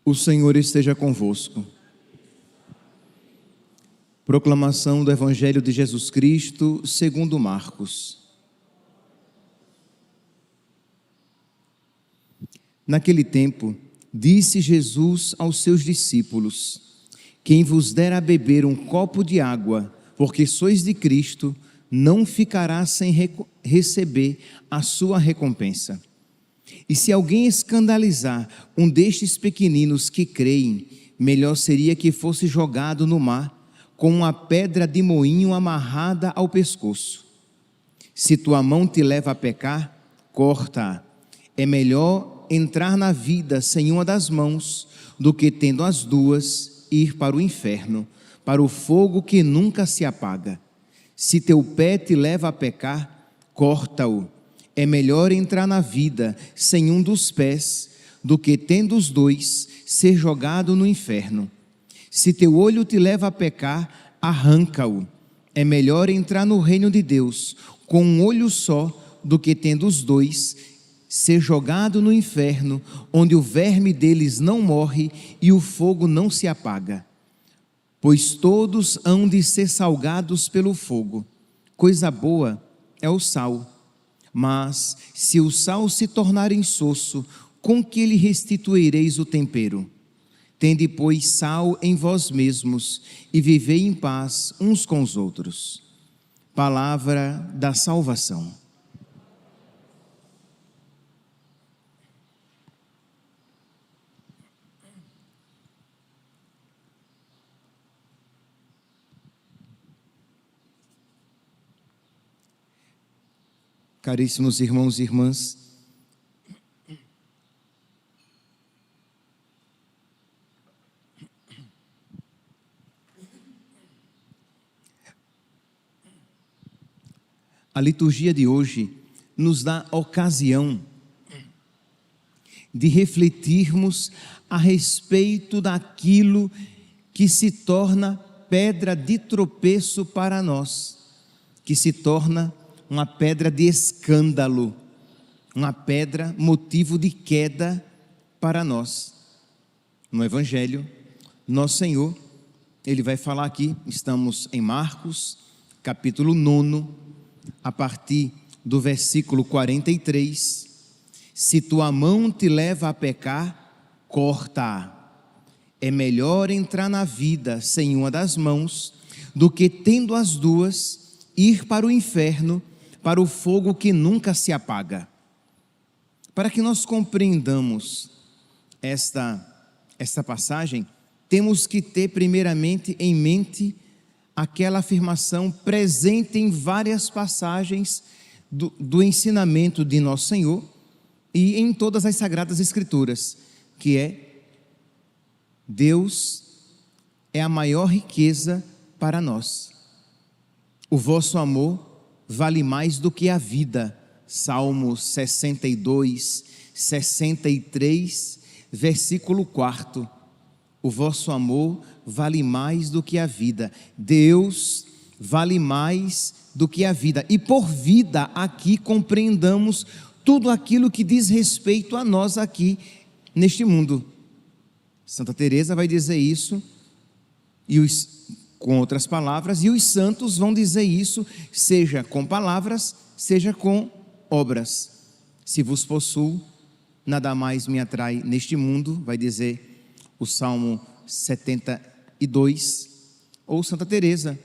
O Senhor esteja convosco. Proclamação do Evangelho de Jesus Cristo, segundo Marcos. Naquele tempo, disse Jesus aos seus discípulos: quem vos der a beber um copo de água, porque sois de Cristo, não ficará sem receber a sua recompensa. E se alguém escandalizar um destes pequeninos que creem, melhor seria que fosse jogado no mar, com uma pedra de moinho amarrada ao pescoço. Se tua mão te leva a pecar, corta-a. É melhor entrar na vida sem uma das mãos, do que tendo as duas, ir para o inferno, para o fogo que nunca se apaga. Se teu pé te leva a pecar, corta-o. É melhor entrar na vida sem um dos pés, do que tendo os dois, ser jogado no inferno. Se teu olho te leva a pecar, arranca-o. É melhor entrar no reino de Deus com um olho só, do que tendo os dois, ser jogado no inferno, onde o verme deles não morre e o fogo não se apaga. Pois todos hão de ser salgados pelo fogo. Coisa boa é o sal. Mas, se o sal se tornar insosso, com que lhe restituireis o tempero? Tende, pois, sal em vós mesmos, e vivei em paz uns com os outros. Palavra da salvação. Caríssimos irmãos e irmãs, a liturgia de hoje nos dá ocasião de refletirmos a respeito daquilo que se torna pedra de tropeço para nós, que se torna uma pedra de escândalo, uma pedra motivo de queda para nós. No Evangelho, nosso Senhor, Ele vai falar aqui, estamos em Marcos, capítulo 9, a partir do versículo 43, se tua mão te leva a pecar, corta-a. É melhor entrar na vida sem uma das mãos, do que tendo as duas, ir para o inferno, para o fogo que nunca se apaga. Para que nós compreendamos esta passagem, temos que ter primeiramente em mente aquela afirmação presente em várias passagens do ensinamento de nosso Senhor e em todas as Sagradas Escrituras, que é: Deus é a maior riqueza para nós. O vosso amor vale mais do que a vida. Salmo 62, 63, versículo 4. O vosso amor vale mais do que a vida. Deus vale mais do que a vida. E por vida aqui compreendamos tudo aquilo que diz respeito a nós aqui neste mundo. Santa Teresa vai dizer isso, com outras palavras, e os santos vão dizer isso, seja com palavras, seja com obras. Se vos possuo, nada mais me atrai neste mundo, vai dizer o Salmo 72, ou Santa Teresa: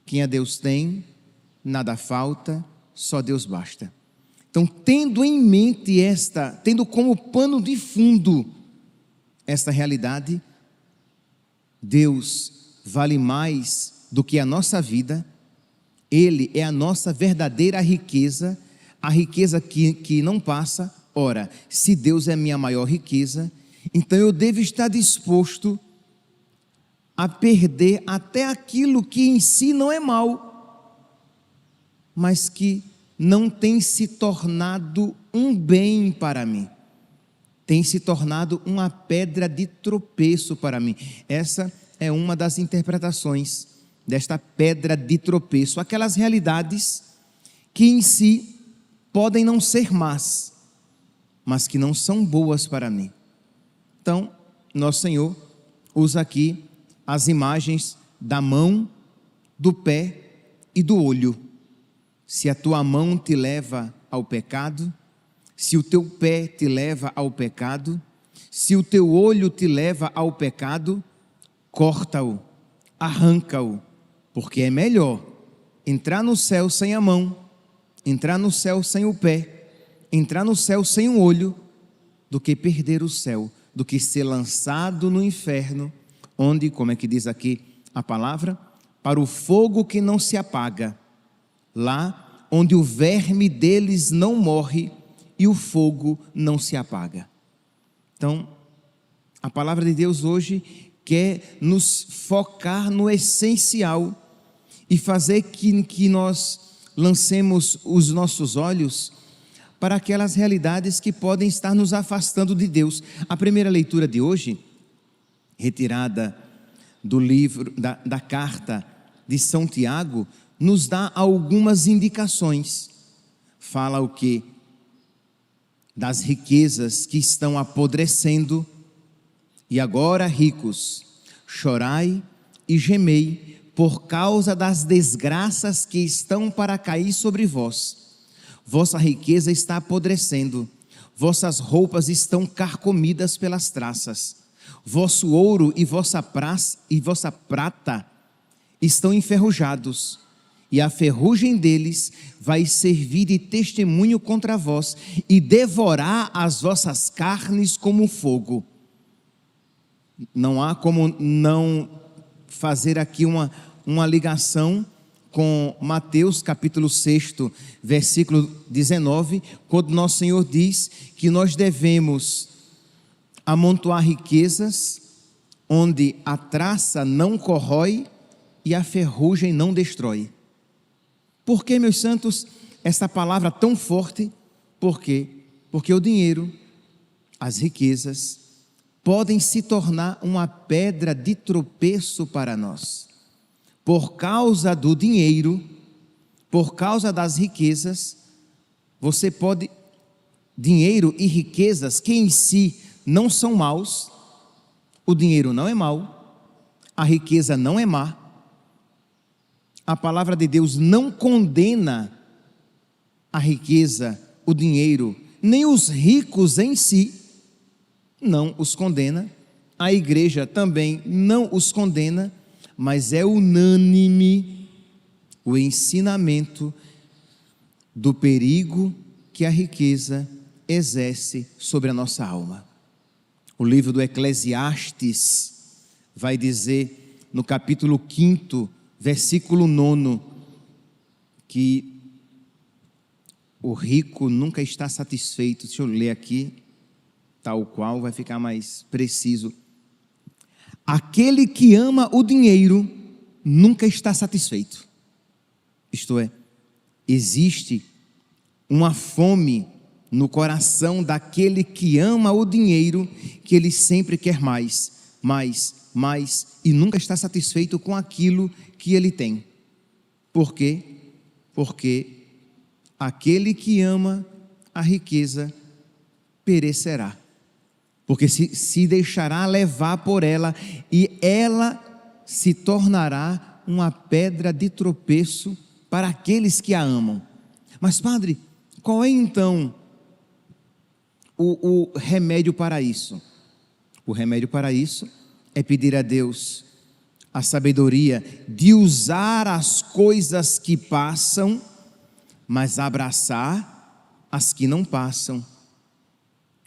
quem a Deus tem, nada falta, só Deus basta. Então, tendo em mente tendo como pano de fundo esta realidade, Deus vale mais do que a nossa vida. Ele é a nossa verdadeira riqueza, a riqueza que não passa. Ora, se Deus é minha maior riqueza, então eu devo estar disposto a perder até aquilo que em si não é mal, mas que não tem se tornado um bem para mim, tem se tornado uma pedra de tropeço para mim. Essa é uma das interpretações desta pedra de tropeço, aquelas realidades que em si podem não ser más, mas que não são boas para mim. Então, nosso Senhor usa aqui as imagens da mão, do pé e do olho. Se a tua mão te leva ao pecado, se o teu pé te leva ao pecado, se o teu olho te leva ao pecado, corta-o, arranca-o, porque é melhor entrar no céu sem a mão, entrar no céu sem o pé, entrar no céu sem o olho, do que perder o céu, do que ser lançado no inferno, onde, como é que diz aqui a palavra, para o fogo que não se apaga, lá onde o verme deles não morre e o fogo não se apaga. Então, a palavra de Deus hoje quer nos focar no essencial e fazer que nós lancemos os nossos olhos para aquelas realidades que podem estar nos afastando de Deus. A primeira leitura de hoje, retirada do livro, da carta de São Tiago, nos dá algumas indicações. Fala o quê? Das riquezas que estão apodrecendo. E agora, ricos, chorai e gemei por causa das desgraças que estão para cair sobre vós. Vossa riqueza está apodrecendo, vossas roupas estão carcomidas pelas traças, vosso ouro e vossa prata estão enferrujados, e a ferrugem deles vai servir de testemunho contra vós e devorar as vossas carnes como fogo. Não há como não fazer aqui uma ligação com Mateus capítulo 6, versículo 19, quando nosso Senhor diz que nós devemos amontoar riquezas onde a traça não corrói e a ferrugem não destrói. Por que, meus santos, essa palavra tão forte? Por quê? Porque o dinheiro, as riquezas, podem se tornar uma pedra de tropeço para nós. Por causa do dinheiro, por causa das riquezas, você pode, dinheiro e riquezas que em si não são maus, o dinheiro não é mau, a riqueza não é má, a palavra de Deus não condena a riqueza, o dinheiro, nem os ricos em si, não os condena, a igreja também não os condena, mas é unânime o ensinamento do perigo que a riqueza exerce sobre a nossa alma. O livro do Eclesiastes vai dizer no capítulo 5, versículo 9, que o rico nunca está satisfeito. Deixa eu ler aqui, tal qual vai ficar mais preciso. Aquele que ama o dinheiro nunca está satisfeito. Isto é, existe uma fome no coração daquele que ama o dinheiro, que ele sempre quer mais, e nunca está satisfeito com aquilo que ele tem. Por quê? Porque aquele que ama a riqueza perecerá. Porque se deixará levar por ela, e ela se tornará uma pedra de tropeço para aqueles que a amam. Mas, padre, qual é então o remédio para isso? O remédio para isso é pedir a Deus a sabedoria de usar as coisas que passam, mas abraçar as que não passam.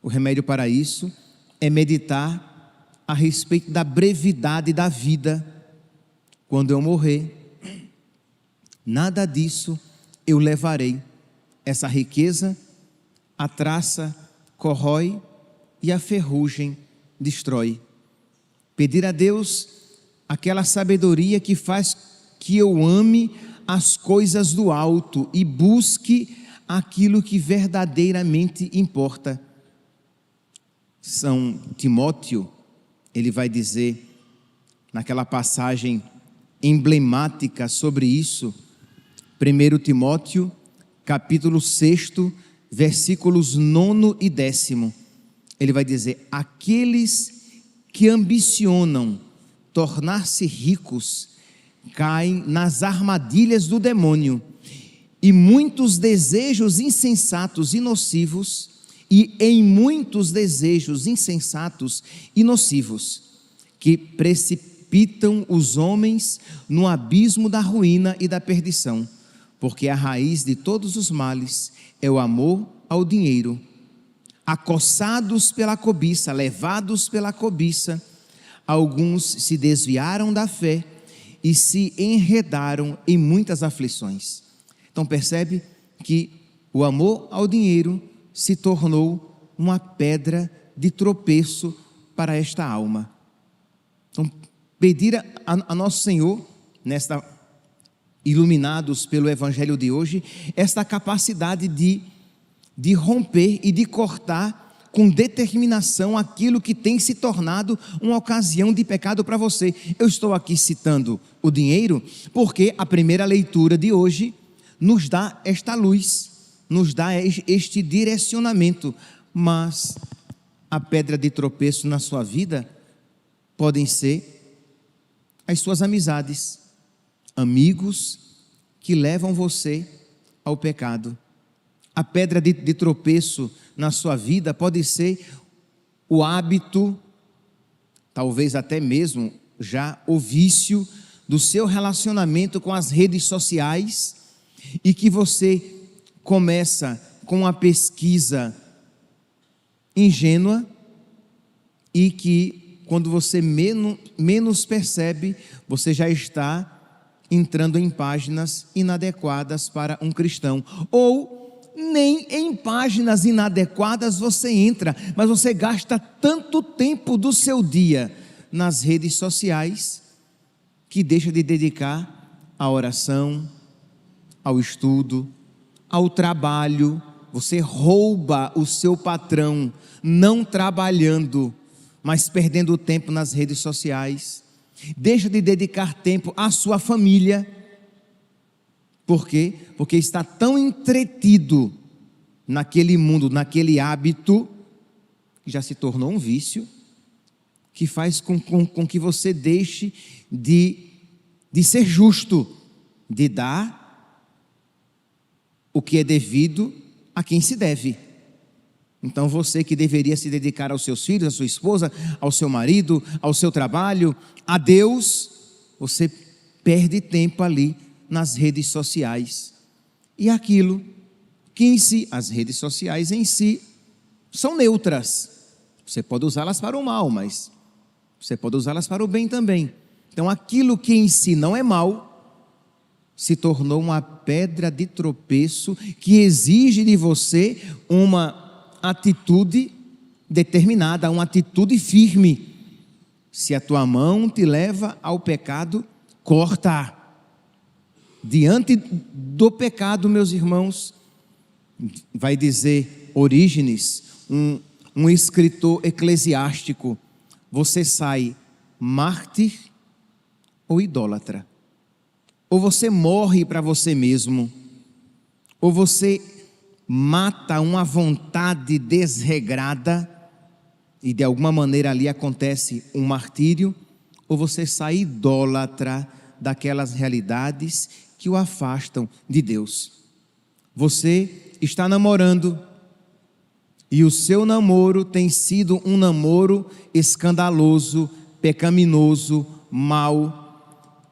O remédio para isso é meditar a respeito da brevidade da vida. Quando eu morrer, nada disso eu levarei. Essa riqueza, a traça corrói e a ferrugem destrói. Pedir a Deus aquela sabedoria que faz que eu ame as coisas do alto e busque aquilo que verdadeiramente importa. São Timóteo, ele vai dizer, naquela passagem emblemática sobre isso, 1 Timóteo, capítulo 6, versículos 9 e 10, ele vai dizer: aqueles que ambicionam tornar-se ricos caem nas armadilhas do demônio, e muitos desejos insensatos e nocivos, que precipitam os homens no abismo da ruína e da perdição, porque a raiz de todos os males é o amor ao dinheiro. Acossados pela cobiça, levados pela cobiça, alguns se desviaram da fé e se enredaram em muitas aflições. Então percebe que o amor ao dinheiro se tornou uma pedra de tropeço para esta alma. Então pedir a nosso Senhor, iluminados pelo Evangelho de hoje, esta capacidade de romper e de cortar com determinação aquilo que tem se tornado uma ocasião de pecado para você. Eu estou aqui citando o dinheiro porque a primeira leitura de hoje nos dá esta luz, nos dá este direcionamento, mas a pedra de tropeço na sua vida podem ser as suas amizades, amigos que levam você ao pecado. A pedra de tropeço na sua vida pode ser o hábito, talvez até mesmo já o vício do seu relacionamento com as redes sociais, e que você começa com uma pesquisa ingênua e que quando você menos percebe, você já está entrando em páginas inadequadas para um cristão, ou nem em páginas inadequadas você entra, mas você gasta tanto tempo do seu dia nas redes sociais que deixa de dedicar à oração, ao estudo, ao trabalho. Você rouba o seu patrão não trabalhando, mas perdendo tempo nas redes sociais. Deixa de dedicar tempo à sua família. Por quê? Porque está tão entretido naquele mundo, naquele hábito, que já se tornou um vício, que faz com que você deixe de ser justo, de dar o que é devido a quem se deve. Então você que deveria se dedicar aos seus filhos, à sua esposa, ao seu marido, ao seu trabalho, a Deus, você perde tempo ali nas redes sociais. E aquilo que em si, as redes sociais em si, são neutras. Você pode usá-las para o mal, mas você pode usá-las para o bem também. Então aquilo que em si não é mal, se tornou uma pedra de tropeço que exige de você uma atitude determinada, uma atitude firme. Se a tua mão te leva ao pecado, corta. Diante do pecado, meus irmãos, vai dizer Orígenes, um escritor eclesiástico, você sai mártir ou idólatra. Ou você morre para você mesmo, ou você mata uma vontade desregrada, e de alguma maneira ali acontece um martírio, ou você sai idólatra daquelas realidades que o afastam de Deus. Você está namorando, e o seu namoro tem sido um namoro escandaloso, pecaminoso, mau,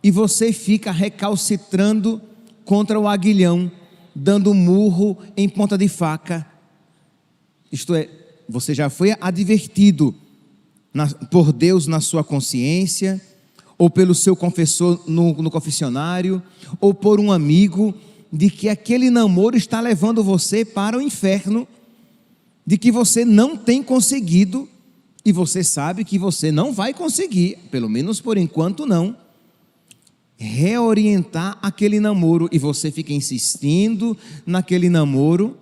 e você fica recalcitrando contra o aguilhão, dando murro em ponta de faca. Isto é, você já foi advertido por Deus na sua consciência, ou pelo seu confessor no confessionário, ou por um amigo, de que aquele namoro está levando você para o inferno, de que você não tem conseguido, e você sabe que você não vai conseguir, pelo menos por enquanto não, reorientar aquele namoro, e você fica insistindo naquele namoro,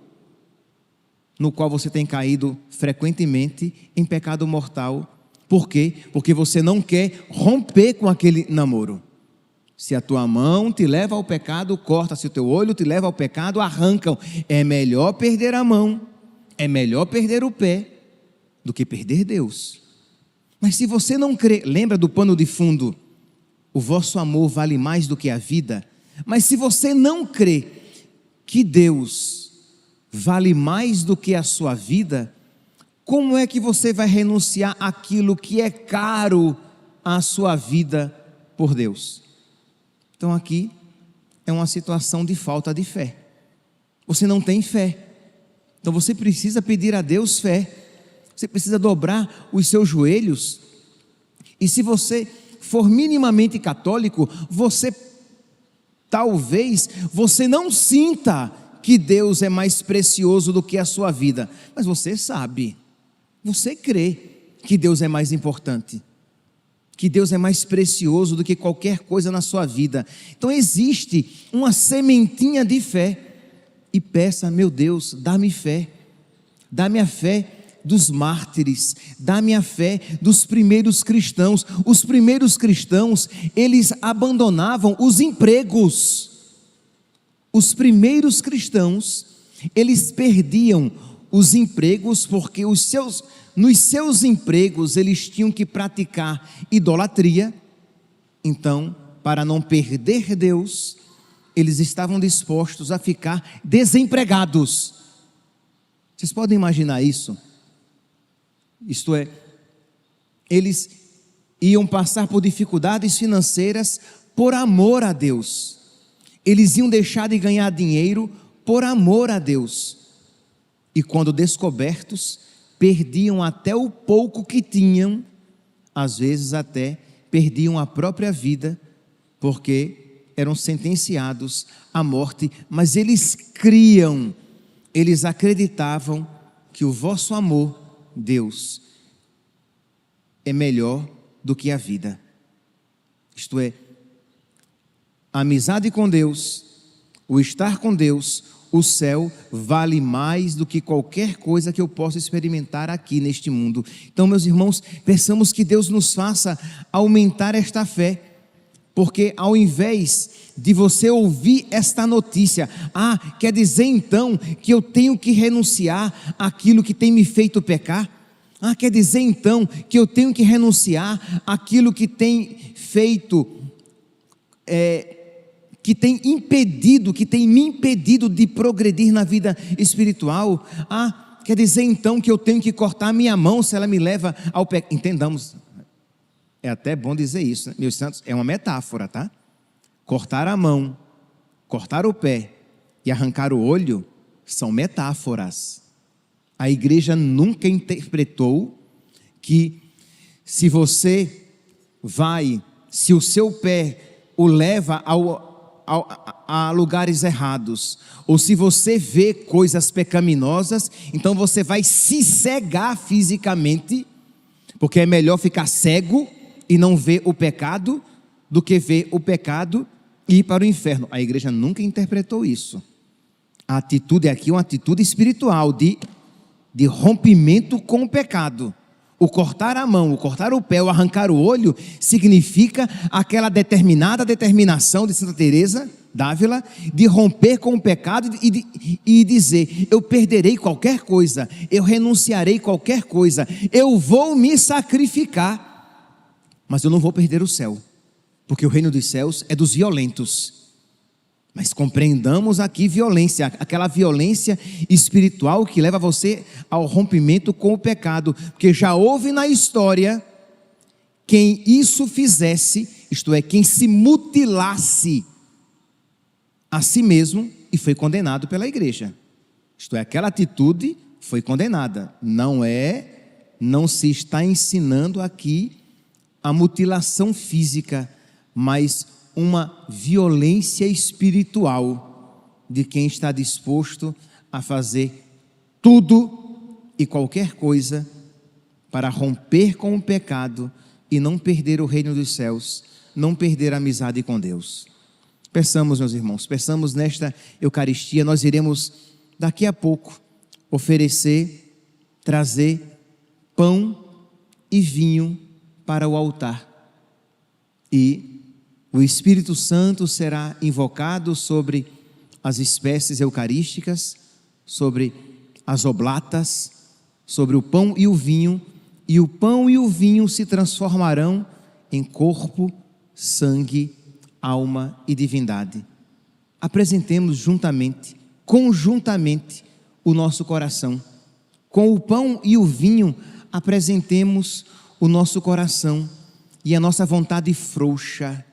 no qual você tem caído frequentemente em pecado mortal. Por quê? Porque você não quer romper com aquele namoro. Se a tua mão te leva ao pecado, corta. Se o teu olho te leva ao pecado, arrancam. É melhor perder a mão, é melhor perder o pé, do que perder Deus. Mas se você não crê, lembra do pano de fundo? O vosso amor vale mais do que a vida. Mas se você não crê que Deus vale mais do que a sua vida, como é que você vai renunciar àquilo que é caro à sua vida por Deus? Então aqui é uma situação de falta de fé. Você não tem fé. Então você precisa pedir a Deus fé. Você precisa dobrar os seus joelhos. E se você for minimamente católico, talvez você não sinta que Deus é mais precioso do que a sua vida, mas você sabe, você crê que Deus é mais importante, que Deus é mais precioso do que qualquer coisa na sua vida. Então existe uma sementinha de fé, e peça: meu Deus, dá-me fé, dá-me a fé dos mártires, dá-me a fé dos primeiros cristãos. Os primeiros cristãos, eles abandonavam os empregos. Os primeiros cristãos, eles perdiam os empregos porque nos seus empregos eles tinham que praticar idolatria. Então, para não perder Deus, eles estavam dispostos a ficar desempregados. Vocês podem imaginar isso? Isto é, eles iam passar por dificuldades financeiras por amor a Deus. Eles iam deixar de ganhar dinheiro por amor a Deus. E quando descobertos, perdiam até o pouco que tinham, às vezes até perdiam a própria vida, porque eram sentenciados à morte. Mas eles criam, eles acreditavam que o vosso amor, Deus, é melhor do que a vida. Isto é, a amizade com Deus, o estar com Deus, o céu vale mais do que qualquer coisa que eu possa experimentar aqui neste mundo. Então, meus irmãos, peçamos que Deus nos faça aumentar esta fé, porque ao invés de você ouvir esta notícia, quer dizer então que eu tenho que renunciar àquilo que tem me feito pecar? Quer dizer então que eu tenho que renunciar àquilo que tem feito, que tem me impedido de progredir na vida espiritual? Quer dizer então que eu tenho que cortar a minha mão se ela me leva ao pecado? Entendamos, é até bom dizer isso, né? Meus santos, é uma metáfora, tá? Cortar a mão, cortar o pé e arrancar o olho são metáforas. A igreja nunca interpretou que se o seu pé o leva a lugares errados, ou se você vê coisas pecaminosas, então você vai se cegar fisicamente, porque é melhor ficar cego e não ver o pecado, do que ver o pecado e ir para o inferno. A igreja nunca interpretou isso. A atitude aqui é uma atitude espiritual, de rompimento com o pecado. O cortar a mão, o cortar o pé, o arrancar o olho, significa aquela determinação de Santa Teresa d'Ávila, de romper com o pecado e dizer: eu perderei qualquer coisa, eu renunciarei qualquer coisa, eu vou me sacrificar, mas eu não vou perder o céu, porque o reino dos céus é dos violentos. Mas compreendamos aqui violência, aquela violência espiritual que leva você ao rompimento com o pecado, porque já houve na história quem isso fizesse, isto é, quem se mutilasse a si mesmo e foi condenado pela igreja. Isto é, aquela atitude foi condenada. Não se está ensinando aqui a mutilação física, mas uma violência espiritual de quem está disposto a fazer tudo e qualquer coisa para romper com o pecado e não perder o reino dos céus, não perder a amizade com Deus. Peçamos, meus irmãos, peçamos nesta Eucaristia. Nós iremos daqui a pouco trazer pão e vinho para o altar, e o Espírito Santo será invocado sobre as espécies eucarísticas, sobre as oblatas, sobre o pão e o vinho, e o pão e o vinho se transformarão em corpo, sangue, alma e divindade. Apresentemos juntamente, conjuntamente, o nosso coração. Com o pão e o vinho, apresentemos o nosso coração e a nossa vontade frouxa.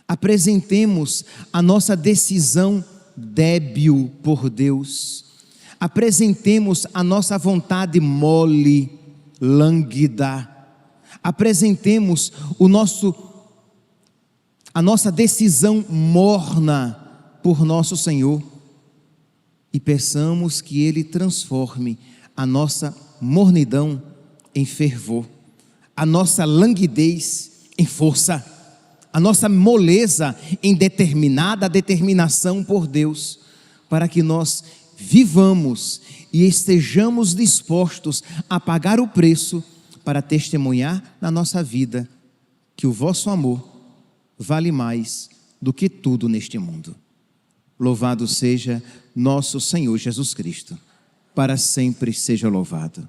Apresentemos a nossa decisão débil por Deus. Apresentemos a nossa vontade mole, lânguida. Apresentemos a nossa decisão morna por nosso Senhor e peçamos que Ele transforme a nossa mornidão em fervor, a nossa languidez em força, a nossa moleza em determinação por Deus, para que nós vivamos e estejamos dispostos a pagar o preço para testemunhar na nossa vida que o vosso amor vale mais do que tudo neste mundo. Louvado seja nosso Senhor Jesus Cristo, para sempre seja louvado.